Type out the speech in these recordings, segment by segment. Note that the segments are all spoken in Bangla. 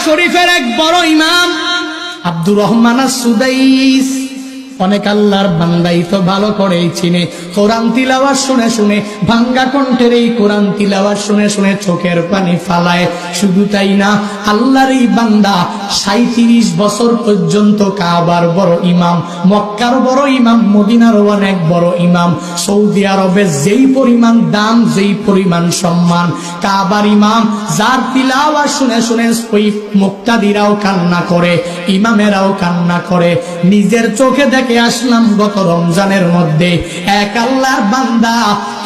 শরীফের এক বড় ইমাম আব্দুর রহমান আস-সুদাইস, অনেক আল্লাহর বান্দাই তো ভালো করেই চিনে। কোরআন তিলাওয়াত শুনে শুনে, ভাঙ্গা কণ্ঠের এই কোরআন তিলাওয়াত শুনে শুনে চোখের পানি ফালায়। শুধু তাই না, আল্লাহর এই বান্দা 37 বছর পর্যন্ত কাবার বড় ইমাম, মক্কার বড় ইমাম, মদিনার অনেক বড় ইমাম। সৌদি আরবে যেই পরিমাণ দাম, যেই পরিমাণ সম্মান, কাবার ইমাম যার তিলাওয়াত শুনে শুনে ওই মুক্তাদিরাও কান্না করে, ইমামেরাও কান্না করে। নিজের চোখে দেখে আসলাম গত রমজানের মধ্যে এক আল্লাহর বান্দা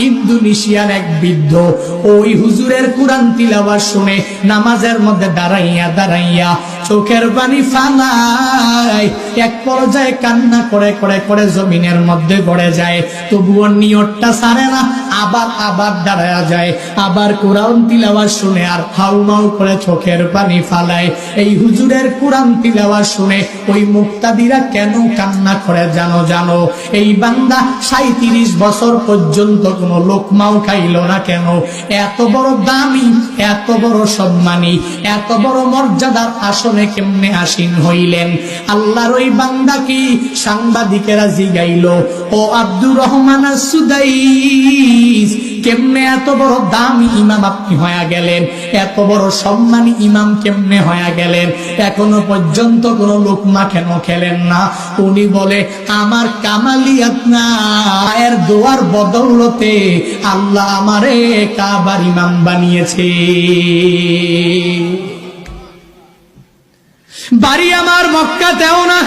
ইন্দোনেশিয়ার এক বৃদ্ধ ওই হুজুরের কোরআন তিলাওয়াত শুনে নামাজের মধ্যে দাঁড়াইয়া দাঁড়াইয়া চোখের পানি ফালায়, এক পর্যায়ে কান্না করে করে করে জমিনের মধ্যে পড়ে যায়। তবুও নিয়তটা ছাড়ে না, আবার দাঁড়ায়া যায়, আবার কোরআন তিলাওয়াত শুনে আর হাউমাউ করে চোখের পানি ফালায়। এই হুজুরের কোরআন তিলাওয়াত শুনে ওই মুক্তাদিরা কেন কান্না করে জানো? এই বান্দা 37 বছর পর্যন্ত কোনো লোকমাও খাইল না কেন? এত বড় দামি, এত বড় সম্মানী, এত বড় মর্যাদার আসনে কেমনে আসীন হইলেন? আল্লাহর ওই বান্দা কি সাংবাদিকেরা জিগাইল, ও আব্দুর রহমান আস-সুদাইস, কেমনে এত বড় দামি ইমাম আপনি হয়ে গেলেন? এত বড় সম্মানী ইমাম কেমনে হয়ে গেলেন? এখনো পর্যন্ত কোন লোকমা কেন খেলেন না? উনি বলে, আমার কামালিয়াত না, এর দোয়ার বদৌলতে আল্লাহ আমারে কাবার ইমাম বানিয়েছে। বাড়ি আমার মক্কাতেও না,